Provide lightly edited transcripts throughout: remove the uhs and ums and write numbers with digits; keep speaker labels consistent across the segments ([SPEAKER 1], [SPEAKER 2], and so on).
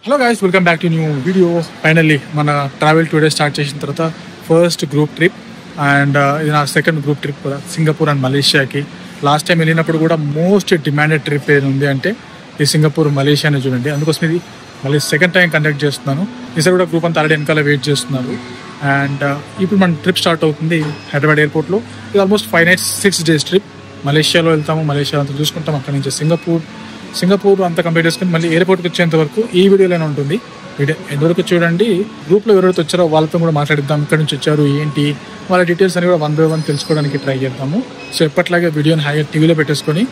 [SPEAKER 1] Hello guys, welcome back to new video. Finally మన travel today start చేసిన తర్వాత first group trip and ఇది నా సెకండ్ గ్రూప్ ట్రిప్ కూడా సింగపూర్ అండ్ మలేషియాకి. లాస్ట్ టైం వెళ్ళినప్పుడు కూడా మోస్ట్ డిమాండెడ్ ట్రిప్ ఏది ఉంది అంటే ఈ సింగపూర్ మలేషియాని చూడండి. అందుకోసం ఇది మళ్ళీ సెకండ్ టైం కండక్ట్ చేస్తున్నాను. ఈసారి కూడా గ్రూప్ అంతా ఆల్రెడీ వెనకాల వెయిట్ చేస్తున్నారు. అండ్ ఇప్పుడు మన ట్రిప్ స్టార్ట్ అవుతుంది హైదరాబాద్ ఎయిర్పోర్ట్లో. ఇది ఆల్మోస్ట్ 5 nights 6 days ట్రిప్. మలేషియాలో వెళ్తాము, మలేషియా అంతా చూసుకుంటాం. అక్కడి నుంచి సింగపూర్ అంతా కంప్లీట్ చేసుకుని మళ్ళీ ఎయిర్పోర్ట్కి వచ్చేంత వరకు ఈ వీడియోలోనే ఉంటుంది. వీడియో ఎంతవరకు చూడండి. గ్రూప్లో ఎవరైతే వచ్చారో వాళ్ళతో కూడా మాట్లాడిద్దాం, ఇక్కడి నుంచి వచ్చారు ఏంటి వాళ్ళ డీటెయిల్స్ అని కూడా 1 by 1 తెలుసుకోవడానికి ట్రై చేద్దాము. సో ఎప్పట్లాగే వీడియోని హైగా టీవీలో పెట్టేసుకొని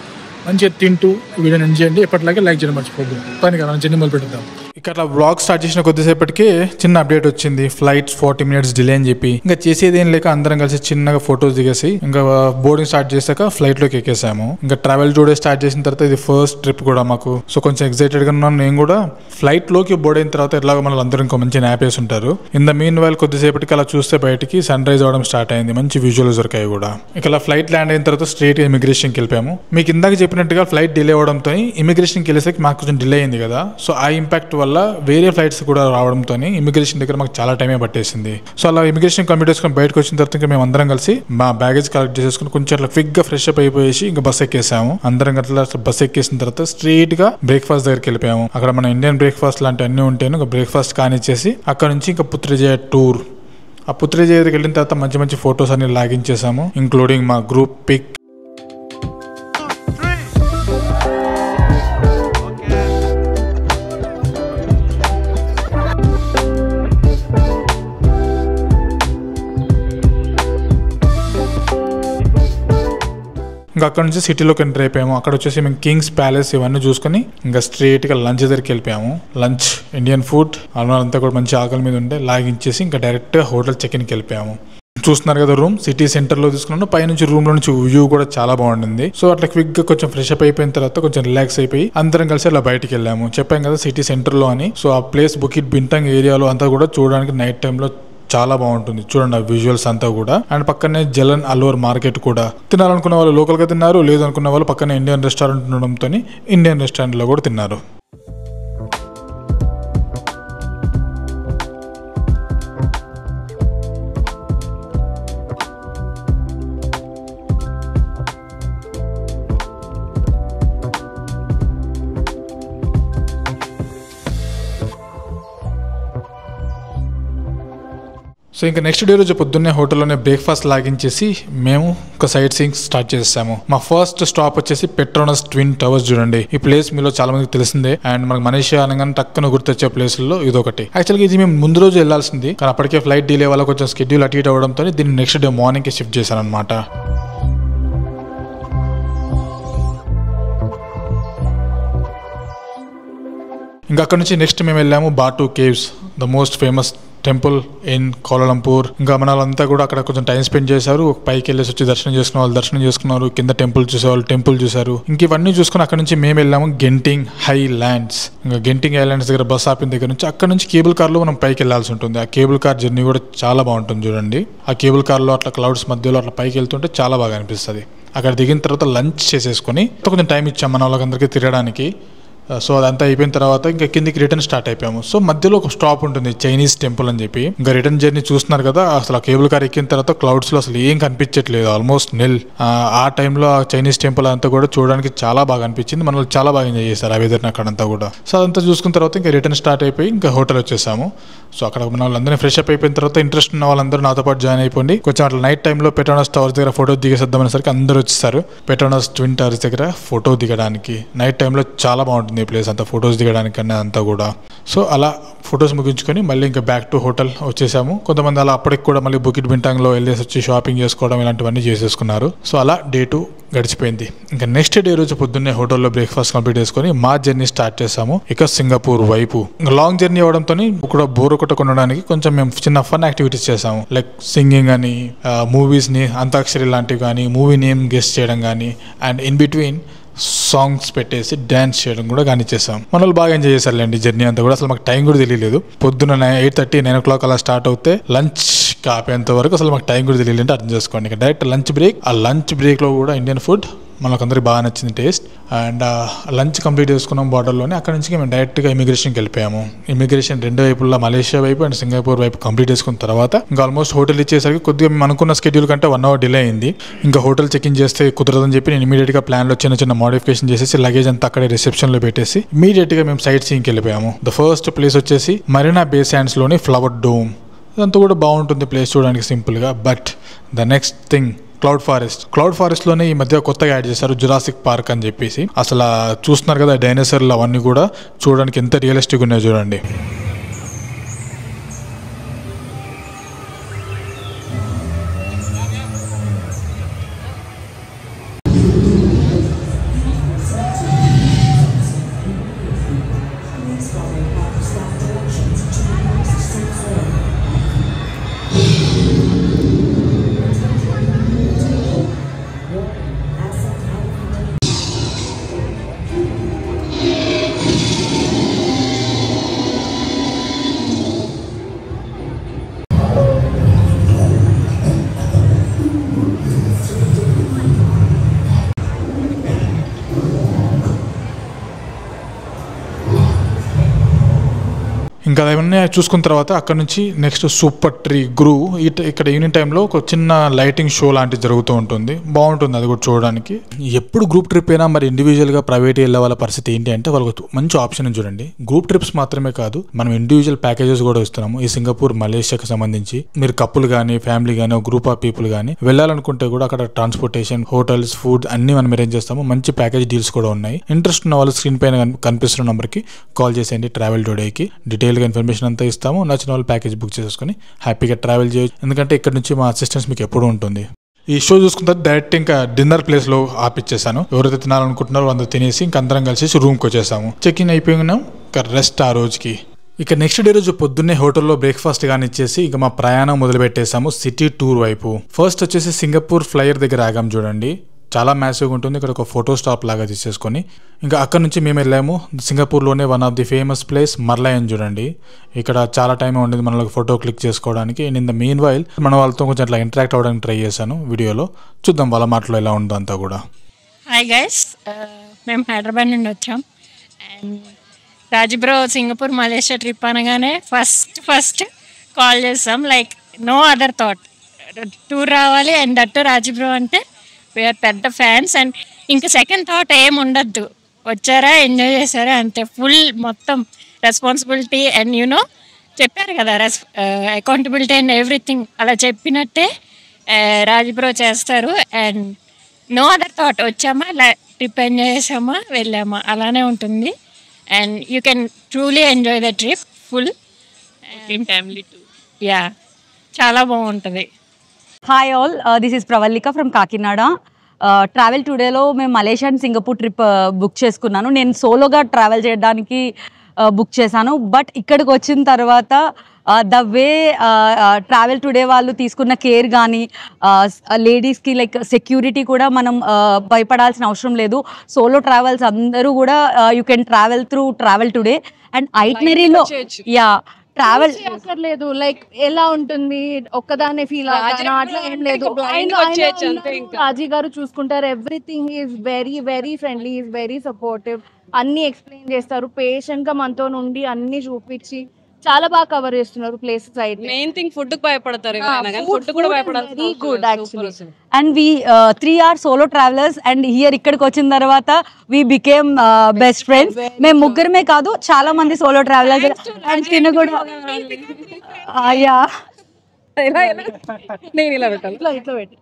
[SPEAKER 1] మంచిగా తింటూ వీడియోని ఎంజాయ్ చేయండి. ఎప్పటిలాగే లైక్ చేయడం మర్చిపోద్దు. పని కదా మనం జర్నీ మొదలు పెట్టిద్దాం. ఇక్కడ బ్లాగ్ స్టార్ట్ చేసిన కొద్దిసేపటికే చిన్న అప్డేట్ వచ్చింది. ఫ్లైట్ 40 minutes డిలే అని చెప్పి ఇంకా చేసేది ఏం లేక అందరం కలిసి చిన్నగా ఫొటోస్ దిగేసి ఇంకా బోర్డింగ్ స్టార్ట్ చేశాక ఫ్లైట్ లోకి ఎక్కేసాము. ఇంకా ట్రావెల్ టుడే స్టార్ట్ చేసిన తర్వాత ఇది ఫస్ట్ ట్రిప్ కూడా మాకు. సో కొంచెం ఎక్సైటెడ్ గా ఉన్నాను నేను కూడా. ఫ్లైట్ లోకి బోర్డ్ అయిన తర్వాత ఎట్లాగో మనల్ని అందరూ ఇంకో మంచి న్యాప్ వేసి ఉంటారు. ఇన్ ద మీన్ వైల్ కొద్దిసేపటికి అలా చూస్తే బయటికి సన్ రైజ్ అవడం స్టార్ట్ అయింది. మంచి విజువల్స్ దొరికాయి కూడా. ఇక్కడ ఫ్లైట్ ల్యాండ్ అయిన తర్వాత స్ట్రైట్ ఇమిగ్రేషన్కి వెళ్ళిపోయాము. మీకు ఇందాక చెప్పినట్టుగా ఫ్లైట్ డిలే అవడంతో ఇమిగ్రేషన్కి వెళ్ళేసరికి మాకు కొంచెం డిలే అయింది కదా. సో ఆ ఇంపాక్ట్ వల్ల వేరే ఫ్లైట్స్ కూడా రావడంతో ఇమిగ్రేషన్ దగ్గర మాకు చాలా టైమే పట్టేసింది. సో అలా ఇమిగ్రేషన్ కంప్లీట్ చేసుకుని బయటకు వచ్చిన తర్వాత ఇంకా మేము అందరం కలిసి మా బ్యాగేజ్ కలెక్ట్ చేసేసుకుని కొంచెం అట్లా క్విక్ గా ఫ్రెష్ అప్ అయిపోయేసి ఇంకా బస్ ఎక్కేసాము. అందరం అట్లా బస్ ఎక్కేసిన తర్వాత స్ట్రైట్ గా బ్రేక్ఫాస్ట్ దగ్గరికి వెళ్ళిపోయాము. అక్కడ మన ఇండియన్ బ్రేక్ఫాస్ట్ లాంటి అన్ని ఉంటాయి. ఇంకా బ్రేక్ఫాస్ట్ కానిచ్చేసి అక్కడ నుంచి ఇంకా పుత్రజయ టూర్. ఆ పుత్రజయ దగ్గరికి వెళ్ళిన తర్వాత మంచి మంచి ఫొటోస్ అన్ని లాగించేసాము, ఇంక్లూడింగ్ మా గ్రూప్ పిక్. ఇంకా అక్కడ నుంచి సిటీలోకి ఎంటర్ అయిపోయాము. అక్కడ వచ్చేసి మేము కింగ్స్ ప్యాలెస్ ఇవన్నీ చూసుకుని ఇంకా స్ట్రైట్ గా లంచ్ దగ్గరికి వెళ్ళిపోయాము. లంచ్ ఇండియన్ ఫుడ్ అంతా కూడా మంచి ఆకలి మీద ఉంటే లాగించేసి ఇంకా డైరెక్ట్ హోటల్ చెక్ ఇన్కి వెళ్ళిపోయాము. చూస్తున్నారు కదా రూమ్ సిటీ సెంటర్ లో తీసుకున్నాను. పైనుంచి రూమ్ లో నుంచి వ్యూ కూడా చాలా బాగుంటుంది. సో అట్లా క్విక్ గా కొంచెం ఫ్రెష్ అప్ అయిపోయిన తర్వాత కొంచెం రిలాక్స్ అయిపోయి అందరం కలిసి అలా బయటికి వెళ్ళాము. చెప్పాం కదా సిటీ సెంటర్ లో అని. సో ఆ ప్లేస్ బుకిట్ బింటంగ్ ఏరియాలో అంతా కూడా చూడడానికి నైట్ టైమ్ లో చాలా బాగుంటుంది. చూడండి ఆ విజువల్స్ అంతా కూడా. అండ్ పక్కనే జలన్ అల్వర్ మార్కెట్ కూడా. తినాలనుకున్న వాళ్ళు లోకల్ గా తిన్నారు, లేదనుకున్న వాళ్ళు పక్కనే ఇండియన్ రెస్టారెంట్ ఉండడంతో ఇండియన్ రెస్టారెంట్ లో కూడా తిన్నారు. సో ఇంకా నెక్స్ట్ డే రోజు పొద్దున్నే హోటల్లోనే బ్రేక్ఫాస్ట్ లాగించేసి మేము ఒక సైట్ సీయింగ్ స్టార్ట్ చేసాము. మా ఫస్ట్ స్టాప్ వచ్చేసి పెట్రోనస్ ట్విన్ టవర్స్. చూడండి ఈ ప్లేస్ మీలో చాలా మందికి తెలిసిందే. అండ్ మనకు మలేషియా అనగానే టక్కున గుర్తొచ్చే ప్లేస్లలో ఇది ఒకటి. యాక్చువల్గా ఇది మేము ముందు రోజు వెళ్లాల్సింది, కానీ అప్పటికే ఫ్లైట్ డిలే వల్ల కొంచెం స్కెడ్యూల్ అటు ఇటు అవడంతో దీన్ని నెక్స్ట్ డే మార్నింగ్ కి షిఫ్ట్ చేశాను అనమాట. ఇంకా అక్కడ నుంచి నెక్స్ట్ మేము వెళ్ళాము బాటు caves, the most famous temple in Kuala Lumpur. ఇంకా మన వాళ్ళంతా కూడా అక్కడ కొంచెం టైం స్పెండ్ చేశారు. పైకి వెళ్ళేసి వచ్చి దర్శనం చేసుకున్న వాళ్ళు దర్శనం చేసుకున్నారు, కింద టెంపుల్ చూసేవాళ్ళు టెంపుల్ చూసారు. ఇంక ఇవన్నీ చూసుకుని అక్కడ నుంచి మేము వెళ్ళాము గెంటింగ్ హైలాండ్స్. ఇంకా గెంటింగ్ హైలాండ్స్ దగ్గర బస్ ఆపిన దగ్గర నుంచి అక్కడ నుంచి కేబుల్ కార్ లో మనం పైకి వెళ్లాల్సి ఉంటుంది. ఆ కేబుల్ కార్ జర్నీ కూడా చాలా బాగుంటుంది. చూడండి ఆ కేబుల్ కార్ లో అట్లా క్లౌడ్స్ మధ్యలో అట్లా పైకి వెళ్తుంటే చాలా బాగా అనిపిస్తుంది. అక్కడ దిగిన తర్వాత లంచ్ చేసేసుకుని కొంచెం టైం ఇచ్చాం మన వాళ్ళకందరికీ తిరగడానికి. సో అదంతా అయిపోయిన తర్వాత ఇంకా కిందికి రిటర్న్ స్టార్ట్ అయిపోయాము. సో మధ్యలో ఒక స్టాప్ ఉంటుంది చైనీస్ టెంపుల్ అని చెప్పి. ఇంకా రిటర్న్ జర్నీ చూస్తున్నారు కదా, అసలు ఆ కేబుల్ కార్ ఎక్కిన తర్వాత క్లౌడ్స్ లో అసలు ఏం కనిపించట్లేదు, ఆల్మోస్ట్ నిల్. ఆ టైంలో ఆ చైనీస్ టెంపుల్ అంతా కూడా చూడడానికి చాలా బాగా అనిపించింది. మనల్ని చాలా బాగా ఎంజాయ్ చేశారు ఆ వెదర్ని అక్కడంతా కూడా. సో అదంతా చూసుకున్న తర్వాత ఇంకా రిటర్న్ స్టార్ట్ అయిపోయి ఇంకా హోటల్ వచ్చేసాము. సో అక్కడ మన వాళ్ళందరినీ ఫ్రెష్ అప్ అయిపోయిన తర్వాత ఇంట్రెస్ట్ ఉన్న వాళ్ళందరూ నాతో పాటు జాయిన్ అయిపోండి. కొంచెం అట్లా నైట్ టైంలో పెట్రోనస్ టవర్స్ దగ్గర ఫోటో దిగేసేద్దామనేసరికి అందరూ వచ్చేసారు పెట్రోనస్ ట్విన్ టవర్స్ దగ్గర ఫోటో దిగడానికి. నైట్ టైంలో చాలా బాగుంటుంది ఈ ప్లేస్ అంతా ఫొటోస్ దిగడానికి అంతా కూడా. సో అలా ఫొటోస్ ముగించుకొని మళ్ళీ ఇంకా బ్యాక్ టు హోటల్ వచ్చేసాము. కొంతమంది అలా అప్పటికి కూడా మళ్ళీ బుకిట్ బింటాంగ్ లో వెళ్ళేసి వచ్చి షాపింగ్ చేసుకోవడం ఇలాంటివన్నీ చేసేసుకున్నారు. సో అలా డే 2 గడిచిపోయింది. ఇంకా నెక్స్ట్ డే రోజు పొద్దున్నే హోటల్లో బ్రేక్ఫాస్ట్ కంప్లీట్ చేసుకుని మా జర్నీ స్టార్ట్ చేసాము ఇక సింగపూర్ వైపు. లాంగ్ జర్నీ అవడంతో కూడా బోర్ ఒకటి కొనడానికి కొంచెం మేము చిన్న ఫన్ యాక్టివిటీస్ చేసాము. లైక్ సింగింగ్ అని, మూవీస్ ని అంతాక్షరి లాంటివి కానీ, మూవీ నేమ్ గెస్ట్ చేయడం కానీ, అండ్ ఇన్ బిట్వీన్ సాంగ్స్ పెట్టేసి డాన్స్ చేయడం కూడా కానీ చేసాం. మన వాళ్ళు బాగా ఎంజాయ్ చేశారులేండి జర్నీ అంతా కూడా. అసలు మాకు టైం కూడా తెలియలేదు. పొద్దున్న 8:30 9 o'clock అలా స్టార్ట్ అవుతే లంచ్ ఆపేంత వరకు అసలు మాకు టైం కూడా తెలియలేదు అంటే అర్థం చేసుకోండి. Direct lunch break. ఆ లంచ్ బ్రేక్ లో కూడా ఇండియన్ ఫుడ్ మనకందరికి బాగా నచ్చింది టేస్ట్. అండ్ లంచ్ కంప్లీట్ చేసుకున్నాం బార్డర్లోనే. అక్కడ నుంచి మేము డైరెక్ట్గా ఇమిగ్రేషన్కి వెళ్ళిపోయాము. ఇమిగ్రేషన్ రెండు వైపులా మలేషియా వైపు అండ్ సింగపూర్ వైపు కంప్లీట్ చేసుకున్న తర్వాత ఇంకా ఆల్మోస్ట్ హోటల్ ఇచ్చేసరికి కొద్దిగా మేము అనుకున్న స్కెడ్యూల్ కంటే 1 hour డిలే అయింది. ఇంకా హోటల్ చెక్ ఇన్ చేస్తే కుదరదని చెప్పి నేను ఇమీడియట్గా ప్లాన్లో చిన్న మోడిఫికేషన్ చేసేసి లగేజ్ అంతా అక్కడే రిసెప్షన్లో పెట్టేసి ఇమీడియట్గా మేము సైట్ సీయింగ్కి వెళ్ళిపోయాము. ద ఫస్ట్ ప్లేస్ వచ్చేసి మరీనా బే శాండ్స్లోని ఫ్లవర్ డోమ్. ఇదంతా కూడా బాగుంటుంది ప్లేస్ చూడడానికి సింపుల్గా. But the next thing cloud ఫారెస్ట్లోనే ఈ మధ్య కొత్తగా యాడ్ చేశారు జురాసిక్ పార్క్ అని చెప్పేసి. అసలు చూస్తున్నారు కదా డైనోసార్లు అవన్నీ కూడా చూడడానికి ఎంత రియలిస్టిక్ ఉన్నాయో చూడండి. ఇంకా అవన్నీ చూసుకున్న తర్వాత అక్కడ నుంచి నెక్స్ట్ సూపర్ ట్రీ గ్రూ. ఇక్కడ ఈవినింగ్ టైంలో ఒక చిన్న లైటింగ్ షో లాంటిది జరుగుతూ ఉంటుంది. బాగుంటుంది అది కూడా చూడడానికి. ఎప్పుడు గ్రూప్ ట్రిప్ అయినా మరి ఇండివిజువల్గా ప్రైవేట్ వెళ్ళే వాళ్ళ పరిస్థితి ఏంటి అంటే వాళ్ళకి మంచి ఆప్షన్ చూడండి. గ్రూప్ ట్రిప్స్ మాత్రమే కాదు, మనం ఇండివిజువల్ ప్యాకేజెస్ కూడా ఇస్తున్నాము. ఈ సింగపూర్ మలేషియాకి సంబంధించి మీరు కప్పులు కానీ ఫ్యామిలీ కానీ గ్రూప్ ఆఫ్ పీపుల్ కానీ వెళ్ళాలనుకుంటే కూడా అక్కడ ట్రాన్స్పోర్టేషన్, హోటల్స్, ఫుడ్ అన్ని మనం అరేంజ్ చేస్తాము. మంచి ప్యాకేజ్ డీల్స్ కూడా ఉన్నాయి. ఇంట్రెస్ట్ ఉన్న వాళ్ళు స్క్రీన్ పైన కనిపిస్తున్న నెంబర్కి కాల్ చేసేయండి. ట్రావెల్ టుడేకి డీటెయిల్గా ఇన్ఫర్మేషన్ అంతా ఇస్తాము. నచ్చిన వాళ్ళు ప్యాకేజ్ బుక్ చేసుకుని హ్యాపీగా ట్రావెల్ చేయొచ్చు. ఎందుకంటే ఇక్కడ నుంచి మా అసిస్టెన్స్ మీకు ఎప్పుడూ ఉంటుంది. ఈ షో చూసుకున్న తర్వాత డైరెక్ట్ ఇంకా డిన్నర్ ప్లేస్ లో ఆపిచ్చేసాను. ఎవరైతే తినాలనుకుంటున్నారో అందరూ తినేసి ఇంకా అందరం కలిసి రూమ్కి వచ్చేసాము. చెక్ ఇన్ అయిపోయినాం. ఇంకా రెస్ట్ ఆ రోజుకి. ఇక నెక్స్ట్ డే రోజు పొద్దున్నే హోటల్లో బ్రేక్ఫాస్ట్ కానీ ఇచ్చేసి ఇక మా ప్రయాణం మొదలు పెట్టేసాము సిటీ టూర్ వైపు. ఫస్ట్ వచ్చేసి సింగపూర్ ఫ్లైయర్ దగ్గర ఆగాం చూడండి. చాలా మ్యాసివ్గా ఉంటుంది. ఇక్కడ ఒక ఫోటో స్టాప్ లాగా తీసేసుకొని ఇంకా అక్కడ నుంచి మేము వెళ్ళాము సింగపూర్లోనే one of the famous place Merlion చూడండి. ఇక్కడ చాలా టైం ఉండేది మనకి ఫోటో క్లిక్ చేసుకోవడానికి. And in the meanwhile మన వాళ్ళతో కొంచెం అట్లా ఇంటరాక్ట్ అవ్వడానికి ట్రై చేశాను వీడియోలో. చూద్దాం వాళ్ళ మాటలో ఎలా ఉందో అంతా కూడా.
[SPEAKER 2] హాయ్ గైస్, మేము హైదరాబాద్ నుండి వచ్చాం. అండ్ రాజబ్రో సింగపూర్ మలేషియా ట్రిప్ అనగానే ఫస్ట్ కాల్ చేస్తాం. Like no other thought, tour రావాలి అండ్ దట్టు రాజబ్రో అంటే వీఆర్ పెద్ద ఫ్యాన్స్. అండ్ ఇంకా సెకండ్ థాట్ ఏం ఉండద్దు, వచ్చారా ఎంజాయ్ చేశారా అంతే. ఫుల్ మొత్తం రెస్పాన్సిబిలిటీ అండ్ యూనో చెప్పారు కదా అకౌంటబిలిటీ అండ్ ఎవ్రీథింగ్ అలా చెప్పినట్టే రాజబ్రో చేస్తారు. అండ్ నో అదర్ థాట్, వచ్చామా ట్రిప్ ఎంజాయ్ చేసామా వెళ్ళామా అలానే ఉంటుంది. And you can truly enjoy the trip full family too. Yeah, చాలా బాగుంటుంది.
[SPEAKER 3] Hi all, this is Pravallika from Kakinada. Travel టుడేలో మేము Malaysia and Singapore trip book చేసుకున్నాను. నేను సోలోగా ట్రావెల్ చేయడానికి బుక్ చేశాను. బట్ ఇక్కడికి వచ్చిన తర్వాత ద వే ట్రావెల్ టుడే వాళ్ళు తీసుకున్న కేర్ కానీ లేడీస్కి లైక్ సెక్యూరిటీ కూడా మనం భయపడాల్సిన అవసరం లేదు. సోలో ట్రావెల్స్ అందరూ కూడా you can travel through Travel Today. And ఐటినరీలో ట్రావెల్
[SPEAKER 4] లేదు, లైక్ ఎలా ఉంటుంది ఒక్కదాన్ని ఫీల్ అట్లా ఏం లేదు. రాజీ గారు చూసుకుంటారు. Everything is very very friendly, is very supportive. అన్ని ఎక్స్ప్లెయిన్ చేస్తారు. పేషెంట్ గా మనతో నుండి అన్ని చూపించి చాలా బాగా కవర్ చేస్తున్నారు ప్లేసెస్. అయితే
[SPEAKER 5] మెయిన్ థింగ్ ఫుడ్ కి భయపడతారు, ఫుడ్ కూడా భయపడాలి.
[SPEAKER 3] Very good actually. And we 3 are solo travellers and here ఇక్కడికి వచ్చిన తర్వాత వి బికేమ్ బెస్ట్ ఫ్రెండ్స్. మేము ముగ్గురమే కాదు, చాలా మంది సోలో ట్రావెలర్స్. అండ్ తిను కూడా యా
[SPEAKER 5] నేను ఇలా పెట్టాలి,
[SPEAKER 4] ఇట్లా పెట్టి.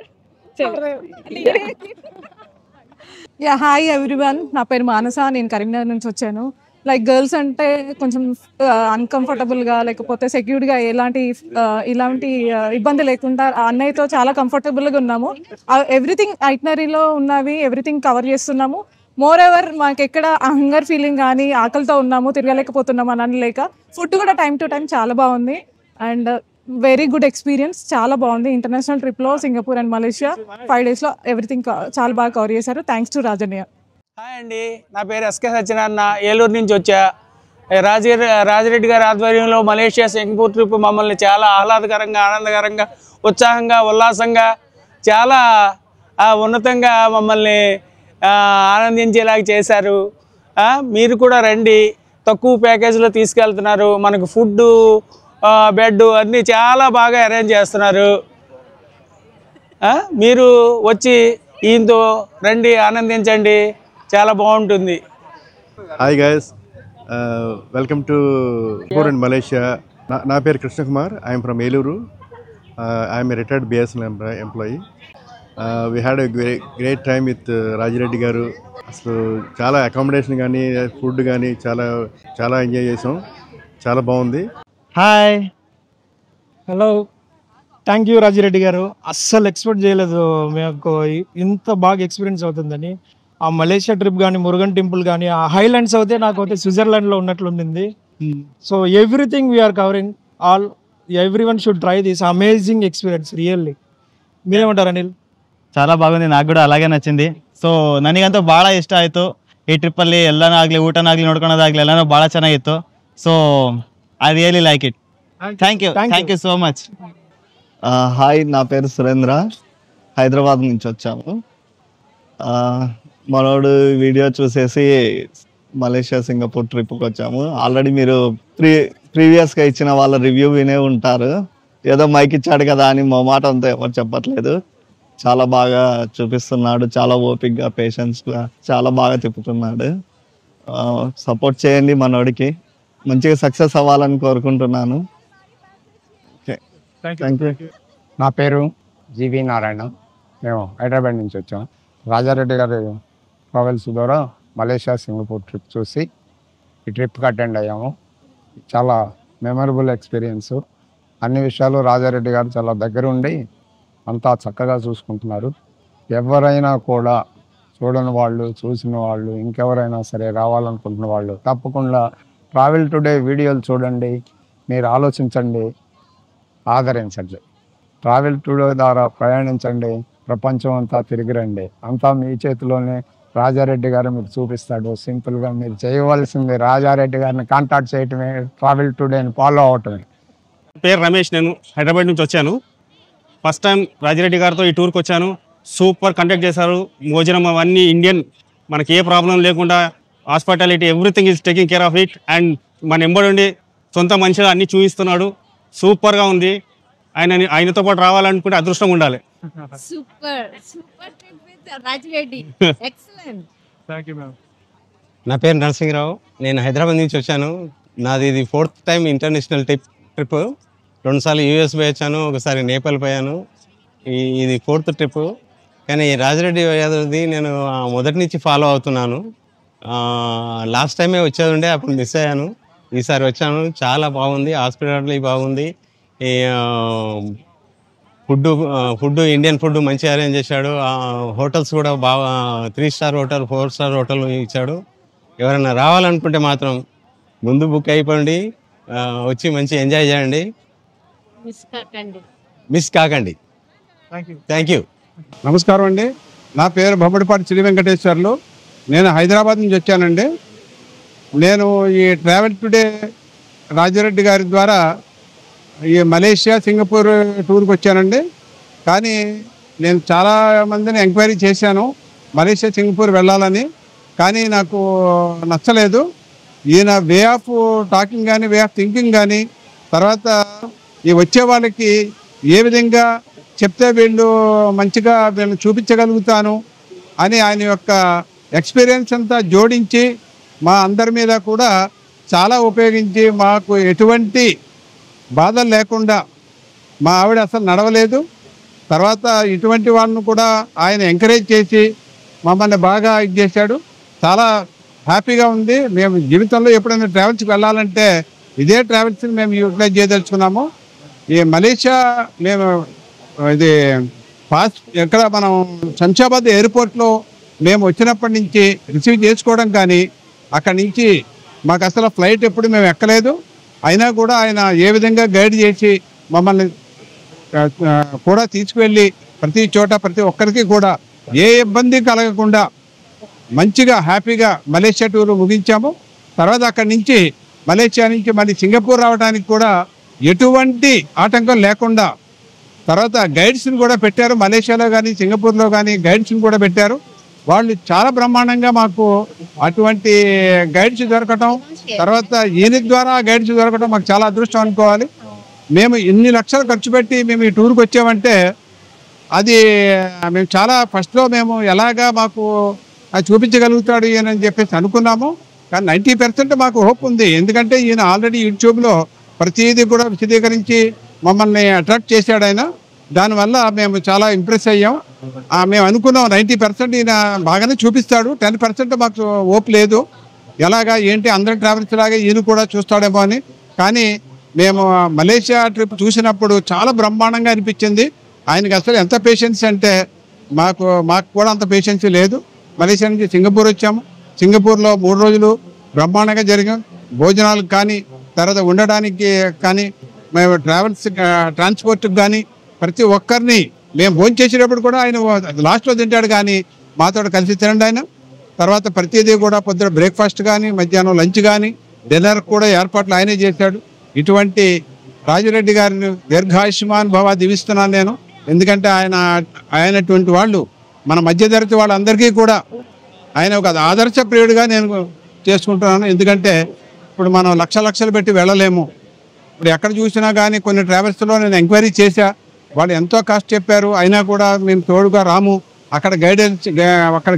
[SPEAKER 6] యా, హాయ్ ఎవ్రీవన్, నా పేరు మానస, నేను కరీంనగర్ నుంచి వచ్చాను. లైక్ గర్ల్స్ అంటే కొంచెం అన్కంఫర్టబుల్గా లేకపోతే సెక్యూర్డ్గా ఇలాంటి ఇబ్బంది లేకుండా అన్నయ్యతో చాలా కంఫర్టబుల్గా ఉన్నాము. ఎవ్రీథింగ్ ఐటినరీలో ఉన్నవి ఎవ్రీథింగ్ కవర్ చేస్తున్నాము. మోర్ ఎవర్ మాకు ఎక్కడ హంగర్ ఫీలింగ్ కానీ ఆకలితో ఉన్నాము తిరగలేకపోతున్నాము అని లేక ఫుడ్ కూడా టైం టు టైం చాలా బాగుంది. అండ్ వెరీ గుడ్ ఎక్స్పీరియన్స్, చాలా బాగుంది. ఇంటర్నేషనల్ ట్రిప్లో సింగపూర్ అండ్ మలేషియా 5 daysలో ఎవ్రీథింగ్ చాలా బాగా కవర్ చేశారు. Thanks to రాజన్నయ్య.
[SPEAKER 7] హాయ్ అండి, నా పేరు ఎస్కే సత్యనారాయణ, ఏలూరు నుంచి వచ్చా. రాజిరెడ్డి గారి ఆధ్వర్యంలో మలేషియా సింగపూర్ ట్రిప్ మమ్మల్ని చాలా ఆహ్లాదకరంగా, ఆనందకరంగా, ఉత్సాహంగా, ఉల్లాసంగా, చాలా ఉన్నతంగా మమ్మల్ని ఆనందించేలాగా చేశారు. మీరు కూడా రండి, తక్కువ ప్యాకేజీలో తీసుకెళ్తున్నారు. మనకు ఫుడ్డు, బెడ్ అన్నీ చాలా బాగా అరేంజ్ చేస్తున్నారు. మీరు వచ్చి ఈయనతో రండి, ఆనందించండి, చాలా బాగుంటుంది.
[SPEAKER 8] Hi guys, welcome to Singapore and Malaysia. నా పేరు Krishna Kumar. I'm from Eluru. I'm a retired BSNL employee. We had a great time with Rajireddy గారు. అసలు చాలా అకామిడేషన్ కానీ ఫుడ్ కానీ చాలా చాలా ఎంజాయ్ చేసాం. చాలా బాగుంది.
[SPEAKER 9] Hi, hello, thank you Rajireddy గారు. అస్సలు ఎక్స్పెక్ట్ చేయలేదు మీకు ఇంత బాగా ఎక్స్పీరియన్స్ అవుతుందని. ఆ మలేషియా ట్రిప్ కానీ, మురుగన్ టెంపుల్ కానీ, ఆ హైలాండ్స్ అయితే నాకు అయితే స్విట్జర్లాండ్లో ఉన్నట్లు ఉండింది. So everything we are covering all. Every one should try this amazing experience really. మీరేమంటారు ಅನಿಲ್?
[SPEAKER 10] చాలా బాగుంది, నాకు కూడా అలాగే ನಚ್ಚಿಂది. ಸೊ ನನಗಂತೂ ಭಾಳ ಇಷ್ಟ ಆಯಿತು ಈ ಟ್ರಿಪ್ಪಲ್ಲಿ. ಎಲ್ಲನೂ ಆಗಲಿ, ಊಟನಾಗಲಿ, ನೋಡ್ಕೊಳೋದಾಗಲಿ ಎಲ್ಲನೂ ಭಾಳ ಚೆನ್ನಾಗಿತ್ತು. So I really like it. Thank you so much.
[SPEAKER 11] Hi, నా పేరు సురేంద్ర. హైదరాబాద్ నుంచి వచ్చాము. మనోడు వీడియో చూసేసి మలేషియా సింగపూర్ ట్రిప్కి వచ్చాము. ఆల్రెడీ మీరు ప్రీవియస్గా ఇచ్చిన వాళ్ళ రివ్యూ వినే ఉంటారు. ఏదో మైక్ ఇచ్చాడు కదా అని మా మాట అంతా ఎవరు చెప్పట్లేదు. చాలా బాగా చూపిస్తున్నాడు, చాలా ఓపిక్గా, పేషెన్స్గా చాలా బాగా తిప్పుతున్నాడు. సపోర్ట్ చేయండి మనోడికి, మంచిగా సక్సెస్ అవ్వాలని కోరుకుంటున్నాను. Thank you.
[SPEAKER 12] నా పేరు జీవి నారాయణ. మేము హైదరాబాద్ నుంచి వచ్చాం. రాజారెడ్డి గారి ట్రావెల్స్ ద్వారా మలేషియా సింగపూర్ ట్రిప్ చూసి ఈ ట్రిప్కి అటెండ్ అయ్యాము. చాలా మెమరబుల్ ఎక్స్పీరియన్స్. అన్ని విషయాలు రాజారెడ్డి గారు చాలా దగ్గర ఉండి అంతా చక్కగా చూసుకుంటున్నారు. ఎవరైనా కూడా చూడని వాళ్ళు, చూసిన వాళ్ళు, ఇంకెవరైనా సరే రావాలనుకుంటున్న వాళ్ళు తప్పకుండా ట్రావెల్ టుడే వీడియోలు చూడండి, మీరు ఆలోచించండి, ఆదరించండి. ట్రావెల్ టుడే ద్వారా ప్రయాణించండి, ప్రపంచం అంతా తిరిగిరండి. అంతా మీ చేతిలోనే. రాజారెడ్డి గారు మీకు చూపిస్తాడు. సింపుల్గా మీరు చేయవలసింది రాజారెడ్డి గారిని కాంటాక్ట్ చేయటమే, ట్రావెల్ టుడేని ఫాలో అవటమే.
[SPEAKER 13] పేరు రమేష్, నేను హైదరాబాద్ నుంచి వచ్చాను. ఫస్ట్ టైం రాజిరెడ్డి గారితో ఈ టూర్కి వచ్చాను. సూపర్ కండక్ట్ చేశారు. భోజనం అవన్నీ ఇండియన్, మనకి ఏ ప్రాబ్లం లేకుండా hospitality everything is taking care of it. And మన ఎంబడి ఉండి సొంత మనిషిగా అన్నీ చూపిస్తున్నాడు. సూపర్గా ఉంది. ఆయనతో పాటు రావాలనుకుంటే అదృష్టం ఉండాలి.
[SPEAKER 14] నా పేరు నరసింహరావు. నేను హైదరాబాద్ నుంచి వచ్చాను. నాది ఇది 4th టైం ఇంటర్నేషనల్ ట్రిప్. 2 సార్లు యూఎస్ పోయి వచ్చాను, ఒకసారి నేపాల్ పోయాను. ఇది 4th ట్రిప్. కానీ రాజిరెడ్డి యాదవ్ది నేను మొదటి నుంచి ఫాలో అవుతున్నాను. లాస్ట్ టైమే వచ్చేది ఉండే, అప్పుడు మిస్ అయ్యాను. ఈసారి వచ్చాను, చాలా బాగుంది. హాస్పిటాలిటీ బాగుంది. ఫుడ్ ఇండియన్ ఫుడ్ మంచిగా అరేంజ్ చేశాడు. హోటల్స్ కూడా బాగా 3 స్టార్ హోటల్, 4 స్టార్ హోటల్ ఇచ్చాడు. ఎవరైనా రావాలనుకుంటే మాత్రం ముందు బుక్ అయిపోండి, వచ్చి మంచి ఎంజాయ్ చేయండి, మిస్ కాకండి. Thank you.
[SPEAKER 15] నమస్కారం అండి. నా పేరు బొమ్మడిపాటి శ్రీ వెంకటేశ్వర్లు. నేను హైదరాబాద్ నుంచి వచ్చానండి. నేను ఈ ట్రావెల్ టుడే రాజారెడ్డి గారి ద్వారా ఈ మలేషియా సింగపూర్ టూర్కి వచ్చానండి. కానీ నేను చాలా మందిని ఎంక్వైరీ చేశాను మలేషియా సింగపూర్ వెళ్ళాలని. కానీ నాకు నచ్చలేదు. ఈయన వే ఆఫ్ టాకింగ్ కానీ, వే ఆఫ్ థింకింగ్ కానీ, తర్వాత ఈ వచ్చే వాళ్ళకి ఏ విధంగా చెప్తే వీళ్ళు మంచిగా వీళ్ళు చూపించగలుగుతాను అని ఆయన యొక్క ఎక్స్పీరియన్స్ అంతా జోడించి మా అందరి మీద కూడా చాలా ఉపయోగించి మాకు ఎటువంటి బాధలు లేకుండా, మా ఆవిడ అసలు నడవలేదు. తర్వాత ఇటువంటి వాళ్ళను కూడా ఆయన ఎంకరేజ్ చేసి మమ్మల్ని బాగా ఇది చేశాడు. చాలా హ్యాపీగా ఉంది. మేము జీవితంలో ఎప్పుడైనా ట్రావెల్స్కి వెళ్ళాలంటే ఇదే ట్రావెల్స్ని మేము యూటిలైజ్ చేయదలుచుకున్నాము. ఈ మలేషియా మేము ఇది ఎక్కడ మనం శంషాబాద్ ఎయిర్పోర్ట్లో మేము వచ్చినప్పటి నుంచి రిసీవ్ చేసుకోవడం కానీ, అక్కడి నుంచి మాకు అసలు ఫ్లైట్ ఎప్పుడు మేము ఎక్కలేదు. అయినా కూడా ఆయన ఏ విధంగా గైడ్ చేసి మమ్మల్ని కూడా తీసుకువెళ్ళి ప్రతి చోట ప్రతి ఒక్కరికి కూడా ఏ ఇబ్బంది కలగకుండా మంచిగా హ్యాపీగా మలేషియా టూర్ ముగించాము. తర్వాత అక్కడి నుంచి మలేషియా నుంచి మళ్ళీ సింగపూర్ రావడానికి కూడా ఎటువంటి ఆటంకం లేకుండా తర్వాత గైడ్స్ని కూడా పెట్టారు. మలేషియాలో కానీ సింగపూర్లో కానీ గైడ్స్ని కూడా పెట్టారు. వాళ్ళు చాలా బ్రహ్మాండంగా మాకు అటువంటి గైడ్స్ దొరకటం, తర్వాత ఈయన ద్వారా గైడ్స్ దొరకటం మాకు చాలా అదృష్టం అనుకోవాలి. మేము ఇన్ని లక్షలు ఖర్చు పెట్టి మేము ఈ టూర్కి వచ్చామంటే అది మేము చాలా ఫస్ట్లో మేము ఎలాగా మాకు అది చూపించగలుగుతాడు ఈయన అని చెప్పేసి అనుకున్నాము. కానీ 90% మాకు హోప్ ఉంది. ఎందుకంటే ఈయన ఆల్రెడీ యూట్యూబ్లో ప్రతిదీ కూడా విశదీకరించి మమ్మల్ని అట్రాక్ట్ చేశాడు ఆయన. దానివల్ల మేము చాలా ఇంప్రెస్ అయ్యాం. మేము అనుకున్నాం 90% ఈయన బాగానే చూపిస్తాడు, 10% మాకు హోప్ లేదు. ఎలాగా ఏంటి అందరి ట్రావెల్స్ లాగా ఈయన కూడా చూస్తాడేమో అని. కానీ మేము మలేషియా ట్రిప్ చూసినప్పుడు చాలా బ్రహ్మాండంగా అనిపించింది. ఆయనకి అసలు ఎంత పేషెన్స్ అంటే మాకు కూడా అంత పేషెన్స్ లేదు. మలేషియా నుంచి సింగపూర్ వచ్చాము. సింగపూర్లో 3 రోజులు బ్రహ్మాండంగా జరిగాం. భోజనాలకు కానీ, తర్వాత ఉండడానికి కానీ, మేము ట్రాన్స్పోర్ట్కి కానీ ప్రతి ఒక్కరిని మేము భోజనం చేసేటప్పుడు కూడా ఆయన లాస్ట్లో తింటాడు, కానీ మాతో కలిసి తినండి ఆయన. తర్వాత ప్రతిదీ కూడా పొద్దున బ్రేక్ఫాస్ట్ కానీ, మధ్యాహ్నం లంచ్ కానీ, డిన్నర్ కూడా ఏర్పాట్లు ఆయనే చేశాడు. ఇటువంటి రాజిరెడ్డి గారిని దీర్ఘాయుష్మాన్ భవ దీవిస్తున్నాను నేను. ఎందుకంటే ఆయనటువంటి వాళ్ళు మన మధ్యతరగతి వాళ్ళందరికీ కూడా ఆయన ఒక ఆదర్శప్రియుడిగా నేను చేసుకుంటున్నాను. ఎందుకంటే ఇప్పుడు మనం లక్షలు పెట్టి వెళ్ళలేము. ఇప్పుడు ఎక్కడ చూసినా కానీ కొన్ని ట్రావెల్స్లో నేను ఎంక్వైరీ చేశా, వాళ్ళు ఎంతో కాస్ట్ చెప్పారు, అయినా కూడా మేము తోడుగా రాము, అక్కడ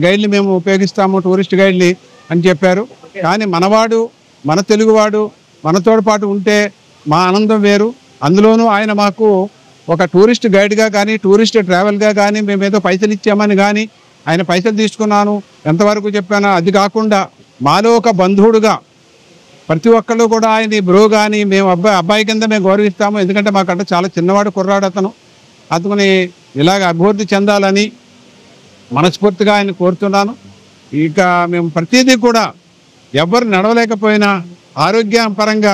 [SPEAKER 15] గైడ్ని మేము ఉపయోగిస్తాము, టూరిస్ట్ గైడ్ని అని చెప్పారు. కానీ మనవాడు, మన తెలుగువాడు మనతో పాటు ఉంటే మా ఆనందం వేరు. అందులోనూ ఆయన మాకు ఒక టూరిస్ట్ గైడ్గా కానీ, టూరిస్ట్ ట్రావెల్గా కానీ, మేమేదో పైసలు ఇచ్చామని కానీ, ఆయన పైసలు తీసుకున్నాను ఎంతవరకు చెప్పానో అది కాకుండా మాలో ఒక బంధువుడుగా ప్రతి ఒక్కళ్ళు కూడా ఆయన బ్రో కానీ మేము అబ్బాయి కింద మేము గౌరవిస్తాము. ఎందుకంటే మాకంటే చాలా చిన్నవాడు కుర్రాడు అతను ఇలాగ అభివృద్ధి చెందాలని మనస్ఫూర్తిగా ఆయన కోరుతున్నాను. ఇక మేము ప్రతిదీ కూడా ఎవరు నడవలేకపోయినా ఆరోగ్యపరంగా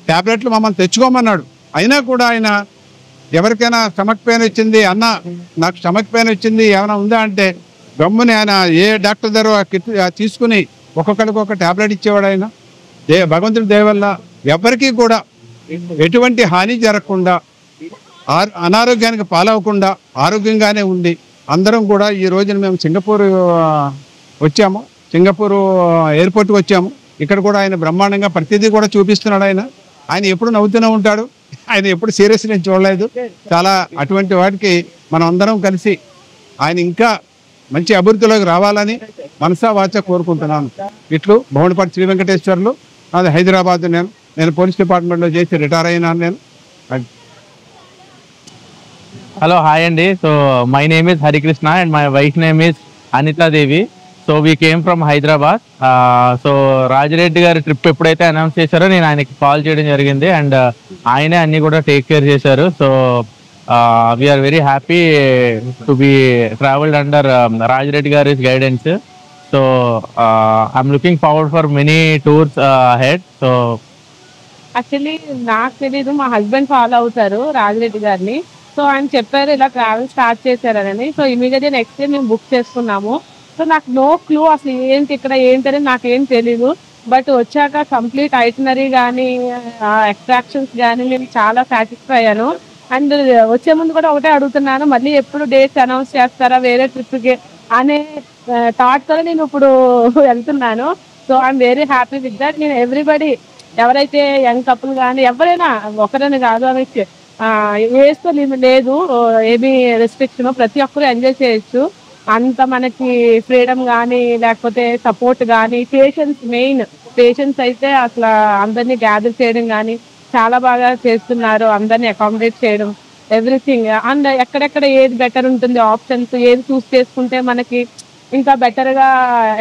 [SPEAKER 15] ట్యాబ్లెట్లు మమ్మల్ని తెచ్చుకోమన్నాడు. అయినా కూడా ఆయన ఎవరికైనా స్టమక్ పెయిన్ వచ్చింది, అన్న నాకు స్టమక్ పెయిన్ వచ్చింది ఏమైనా ఉందా అంటే గమ్ముని ఆయన ఏ డాక్టర్ దగ్గర కిట్ తీసుకుని ఒక్కొక్కరికి ఒక ట్యాబ్లెట్ ఇచ్చేవాడు. ఆయన భగవంతుడి దయ వల్ల ఎవరికీ కూడా ఎటువంటి హాని జరగకుండా, అనారోగ్యానికి పాలవకుండా ఆరోగ్యంగానే ఉండి అందరం కూడా ఈ రోజున మేము సింగపూర్ వచ్చాము. సింగపూర్ ఎయిర్పోర్ట్కి వచ్చాము. ఇక్కడ కూడా ఆయన బ్రహ్మాండంగా ప్రతిదీ కూడా చూపిస్తున్నాడు. ఆయన ఎప్పుడు నవ్వుతూనే ఉంటాడు. ఆయన ఎప్పుడు సీరియస్ నేను చూడలేదు. చాలా అటువంటి వాటికి మనం అందరం కలిసి ఆయన ఇంకా మంచి అభివృద్ధిలోకి రావాలని మనసా వాచ కోరుకుంటున్నాను. ఇట్లు భవనపాటి శ్రీ వెంకటేశ్వర్లు, నాది హైదరాబాద్. నేను పోలీస్ డిపార్ట్మెంట్లో చేసి రిటైర్ అయినాను నేను.
[SPEAKER 16] Hello, hi Andy. So my name is Hari Krishna and my wife name is Anita Devi. So we came from Hyderabad. So Rajireddy గారి ట్రిప్ ఎప్పుడైతే అనౌన్స్ చేశారో నేను ఆయనకి కాల్ చేయడం జరిగింది అండ్ ఆయనే అన్ని కూడా టేక్ కేర్ చేశారు. So we are very happy to be travelled under Rajireddy గారి guidance. So I'm looking forward for many tours ahead. So
[SPEAKER 5] actually నాకు తెలీదు, మా హస్బెండ్ ఫాలో అవుతారు రాజిరెడ్డి గారిని. సో ఆయన చెప్పారు ఇలా ట్రావెల్ స్టార్ట్ చేశారని. సో ఇమీడియట్గా నెక్స్ట్ డే మేము బుక్ చేసుకున్నాము. సో నాకు నో క్లూ అసలు ఏంటి ఇక్కడ ఏంటని నాకేం తెలీదు. బట్ వచ్చాక కంప్లీట్ ఐటినరీ కానీ అట్రాక్షన్స్ కానీ మేము చాలా సాటిస్ఫై అయ్యాను. అండ్ వచ్చే ముందు కూడా ఒకటే అడుగుతున్నాను, మళ్ళీ ఎప్పుడు డేట్స్ అనౌన్స్ చేస్తారా వేరే ట్రిప్కి అనే థాట్తో నేను ఇప్పుడు వెళ్తున్నాను. So I'm very happy with that. నేను ఎవ్రీబడి ఎవరైతే యంగ్ కపుల్ కానీ ఎవరైనా ఒకరని కాదు, ఆమె ఏజ్తో లిమిట్ లేదు, ఏమీ రెస్ట్రిక్షన్, ప్రతి ఒక్కరు ఎంజాయ్ చేయొచ్చు. అంత మనకి ఫ్రీడమ్ కానీ లేకపోతే సపోర్ట్ కానీ పేషెన్స్, మెయిన్ పేషెన్స్ అయితే అసలు అందరినీ గ్యాదర్ చేయడం కానీ చాలా బాగా చేస్తున్నారు. అందరినీ అకామిడేట్ చేయడం ఎవ్రీథింగ్. అండ్ ఎక్కడెక్కడ ఏది బెటర్ ఉంటుంది, ఆప్షన్స్ ఏది చూస్ చేసుకుంటే మనకి ఇంకా బెటర్గా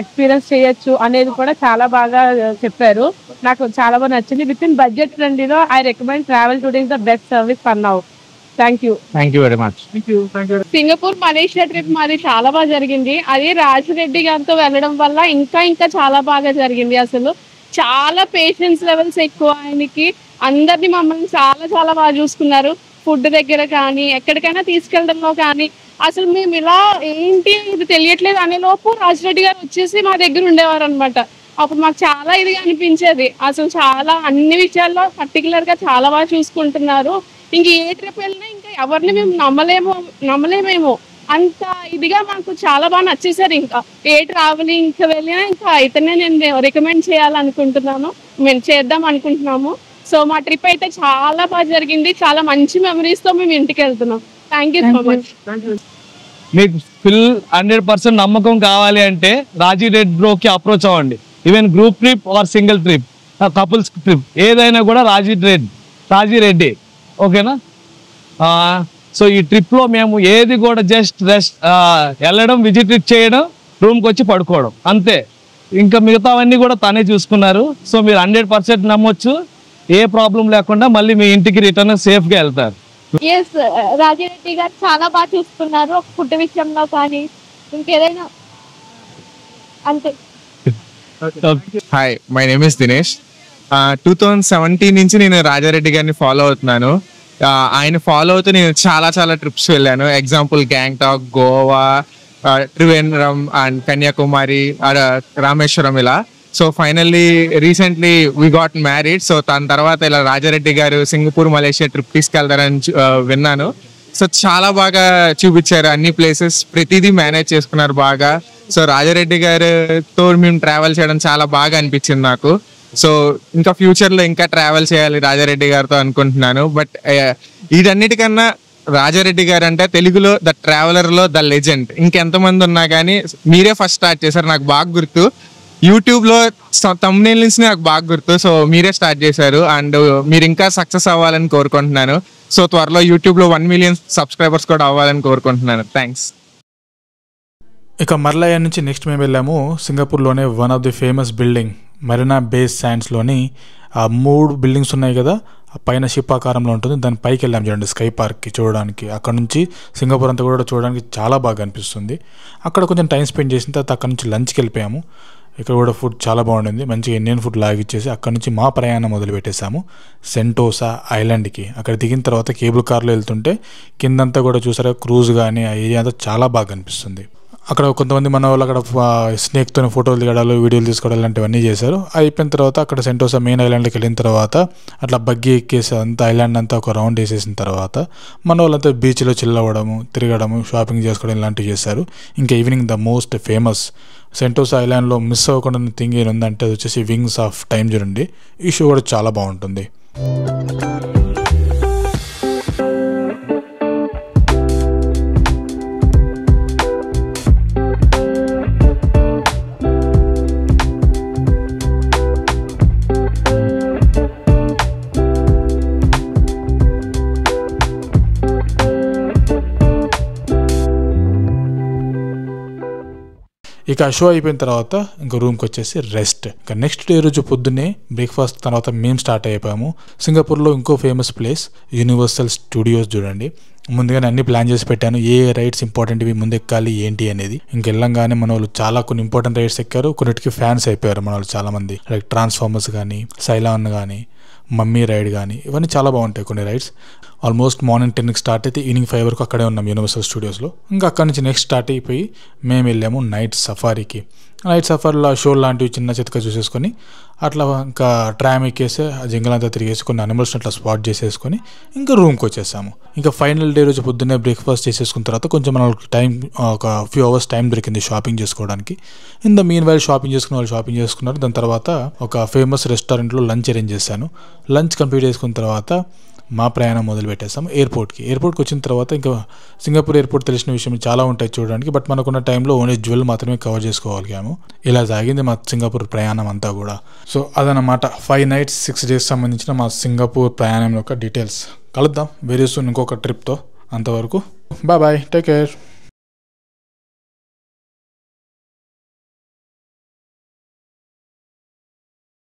[SPEAKER 5] ఎక్స్పీరియన్స్ చేయొచ్చు అనేది కూడా చాలా బాగా చెప్పారు. నాకు చాలా బాగా నచ్చింది. విత్ ఇన్ బడ్జెట్ ఫ్రెండ్లీలో I recommend Travel Today is the best service for now. Thank you
[SPEAKER 16] very much.
[SPEAKER 4] Singapore Malaysia trip మాది చాలా బాగా జరిగింది. అది రాజిరెడ్డి గారితో వెళ్ళడం వల్ల ఇంకా చాలా బాగా జరిగింది. అసలు చాలా పేషెన్స్ లెవెల్స్ ఎక్కువ ఆయనకి. అందరినీ మమ్మల్ని చాలా బాగా చూసుకున్నారు. ఫుడ్ దగ్గర కానీ ఎక్కడికైనా తీసుకెళ్ళడంలో కానీ అసలు మేము ఇలా ఏంటి ఇది తెలియట్లేదు అనే లోపు రాజిరెడ్డి గారు వచ్చేసి మా దగ్గర ఉండేవారు అనమాట. అప్పుడు మాకు చాలా ఇదిగా అనిపించేది. అసలు చాలా అన్ని విషయాల్లో పర్టికులర్గా చాలా బాగా చూసుకుంటున్నారు. ఇంక ఏ ట్రిప్ వెళ్ళినా ఇంకా ఎవరిని మేము నమ్మలేమేమో
[SPEAKER 5] అంత ఇదిగా మాకు చాలా బాగా నచ్చేసారు. ఇంకా ఏ ట్రావెలింగ్ ఇంకా వెళ్ళినా ఇంకా ఇతనే నేను రికమెండ్ చేయాలనుకుంటున్నాను, మేము చేద్దాం అనుకుంటున్నాము. సో మా ట్రిప్ అయితే చాలా బాగా జరిగింది, చాలా మంచి మెమరీస్తో మేము ఇంటికి వెళ్తున్నాం. Thank you so much.
[SPEAKER 17] మీకు ఫుల్ 100% నమ్మకం కావాలి అంటే రాజీ రెడ్ బ్రోకి అప్రోచ్ అవ్వండి. Even group trip or single trip, couples trip ఏదైనా కూడా రాజీ రెడ్డి, ఓకేనా? సో ఈ ట్రిప్లో మేము ఏది కూడా జస్ట్ వెళ్ళడం, విజిట్ చేయడం, రూమ్కి వచ్చి పడుకోవడం అంతే. ఇంకా మిగతావన్నీ కూడా తనే చూసుకున్నారు. సో మీరు 100% నమ్మొచ్చు, ఏ ప్రాబ్లం లేకుండా మళ్ళీ మీ ఇంటికి రిటర్న్ సేఫ్గా వెళ్తారు.
[SPEAKER 4] ఎస్, రాజిరెడ్డి గారు చాలా బాగా చూసుకున్నారు, ఫుడ్ విషయంలో కానీ ఇంకేదైనా అంతే.
[SPEAKER 18] Hi, my name is Dinesh. 2017 నుంచి నేను రాజారెడ్డి గారిని ఫాలో అవుతున్నాను. ఆయన ఫాలో అవుతూ నేను చాలా ట్రిప్స్ వెళ్ళాను. ఎగ్జాంపుల్ గ్యాంగ్టాక్, గోవా, త్రివేంద్రం అండ్ కన్యాకుమారి, రామేశ్వరం ఇలా. So finally recently we got married. So దాని తర్వాత ఇలా రాజారెడ్డి గారు సింగపూర్, మలేషియా ట్రిప్ తీసుకెళ్తారని విన్నాను. సో చాలా బాగా చూపించారు అన్ని ప్లేసెస్, ప్రతిదీ మేనేజ్ చేసుకున్నారు బాగా. సో రాజారెడ్డి గారితో మేము ట్రావెల్ చేయడం చాలా బాగా అనిపించింది నాకు. సో ఇంకా ఫ్యూచర్లో ఇంకా ట్రావెల్ చేయాలి రాజారెడ్డి గారితో అనుకుంటున్నాను. బట్ వీటన్నిటికన్నా రాజారెడ్డి గారు అంటే తెలుగులో ద ట్రావెలర్లో ద లెజెండ్. ఇంకెంతమంది ఉన్నా కానీ మీరే ఫస్ట్ స్టార్ట్ చేశారు, నాకు బాగా గుర్తు. యూట్యూబ్లో థంబ్నెయిల్స్ నాకు బాగా గుర్తు. సో మీరే స్టార్ట్ చేశారు అండ్ మీరు ఇంకా సక్సెస్ అవ్వాలని కోరుకుంటున్నాను. సో త్వరలో యూట్యూబ్లో 1 million సబ్స్క్రైబర్స్ కూడా అవ్వాలని కోరుకుంటున్నాను. థ్యాంక్స్.
[SPEAKER 1] ఇక మర్లయ నుంచి నెక్స్ట్ మేము వెళ్ళాము సింగపూర్లోనే one of the famous building Marina Bay శాండ్స్లోని ఆ 3 బిల్డింగ్స్ ఉన్నాయి కదా, ఆ పైన షిప్ ఆకారంలో ఉంటుంది, దాని పైకి వెళ్ళాము చూడండి స్కై పార్క్కి చూడడానికి. అక్కడ నుంచి సింగపూర్ అంతా కూడా చూడడానికి చాలా బాగా అనిపిస్తుంది. అక్కడ కొంచెం టైం స్పెండ్ చేసిన తర్వాత అక్కడ నుంచి లంచ్కి వెళ్ళిపోయాము. ఇక్కడ కూడా ఫుడ్ చాలా బాగుండింది, మంచిగా ఇండియన్ ఫుడ్ లాగిచ్చేసి అక్కడ నుంచి మా ప్రయాణం మొదలు పెట్టేశాము సెంటోసా ఐలాండ్కి. అక్కడ దిగిన తర్వాత కేబుల్ కార్లో వెళ్తుంటే కిందంతా కూడా చూసారా క్రూజ్ కానీ ఆ ఏరియా అంతా చాలా బాగా అనిపిస్తుంది. అక్కడ కొంతమంది మన వాళ్ళు అక్కడ స్నేక్తో ఫోటోలు దిగడాలు, వీడియోలు తీసుకోవడం ఇలాంటివన్నీ చేశారు. అయిపోయిన తర్వాత అక్కడ సెంటోసా మెయిన్ ఐలాండ్కి వెళ్ళిన తర్వాత అట్లా బగ్గి ఎక్కేసి అంతా ఐలాండ్ అంతా ఒక రౌండ్ వేసేసిన తర్వాత మన వాళ్ళంతా బీచ్లో చిల్ అవ్వడము, తిరగడము, షాపింగ్ చేసుకోవడం ఇలాంటివి చేశారు. ఇంకా evening the most famous Sentosa ఐలాండ్లో మిస్ అవ్వకుండా థింగ్ ఏంటంటే అది వచ్చేసి వింగ్స్ ఆఫ్ టైం చూడండి. ఈ షో కూడా చాలా బాగుంటుంది. ఇక షో అయిపోయిన తర్వాత ఇంకా రూమ్కి వచ్చేసి రెస్ట్. ఇంకా నెక్స్ట్ డే రోజు పొద్దున్నే బ్రేక్ఫాస్ట్ తర్వాత మేము స్టార్ట్ అయిపోయాము. సింగపూర్లో ఇంకో ఫేమస్ ప్లేస్ యూనివర్సల్ స్టూడియోస్ చూడండి. ముందుగానే అన్ని ప్లాన్ చేసి పెట్టాను, ఏ రైడ్స్ ఇంపార్టెంట్ ఇవి ముందు ఎక్కాలి ఏంటి అనేది. ఇంకెళ్ళంగానే మన వాళ్ళు చాలా కొన్ని ఇంపార్టెంట్ రైడ్స్ ఎక్కారు, కొన్నిటికి ఫ్యాన్స్ అయిపోయారు మన వాళ్ళు చాలా మంది. లైక్ ట్రాన్స్ఫార్మర్స్ కానీ, సైలాన్ కానీ, మమ్మీ రైడ్ కానీ ఇవన్నీ చాలా బాగుంటాయి కొన్ని రైడ్స్. ఆల్మోస్ట్ మార్నింగ్ 10కి స్టార్ట్ అయితే ఈవినింగ్ 5 వరకు అక్కడే ఉన్నాం యూనివర్సల్ స్టూడియోస్లో. ఇంకా అక్కడ నుంచి నెక్స్ట్ స్టార్ట్ అయిపోయి మేము వెళ్ళాము నైట్ సఫారీకి. నైట్ సఫారీలో షో లాంటివి చిన్న చితక చూసేసుకొని అట్లా ఇంకా ట్రామ్ ఎక్కేసి ఆ జంగల్ అంతా తిరిగేసి కొన్ని అనిమల్స్ని అట్లా స్పాట్ చేసేసుకొని ఇంకా రూమ్కి వచ్చేసాము. ఇంకా ఫైనల్ డే రోజు పొద్దున్నే బ్రేక్ఫాస్ట్ చేసేసుకున్న తర్వాత కొంచెం మనకి టైం ఒక ఫ్యూ అవర్స్ టైం దొరికింది షాపింగ్ చేసుకోవడానికి. In the mean while shopping చేసుకున్న వాళ్ళు షాపింగ్ చేసుకున్నారు. దాని తర్వాత ఒక ఫేమస్ రెస్టారెంట్లో లంచ్ అరేంజ్ చేశాను. లంచ్ కంప్లీట్ చేసుకున్న తర్వాత మా ప్రయాణం మొదలు పెట్టేస్తాం ఎయిర్పోర్ట్కి. ఎయిర్పోర్ట్కి వచ్చిన తర్వాత ఇంకా సింగపూర్ ఎయిర్పోర్ట్ తెలిసిన విషయం చాలా ఉంటాయి చూడడానికి, బట్ మనకున్న టైంలో ఓన్లీ జ్యువెల్ మాత్రమే కవర్ చేసుకోగలిగాము. ఇలా సాగింది మా సింగపూర్ ప్రయాణం అంతా కూడా. సో అదనమాట 5 nights 6 days సంబంధించిన మా సింగపూర్ ప్రయాణం యొక్క డీటెయిల్స్. కలుద్దాం వెరీ సూన్ ఇంకొక ట్రిప్తో. అంతవరకు బాయ్, టేక్ కేర్.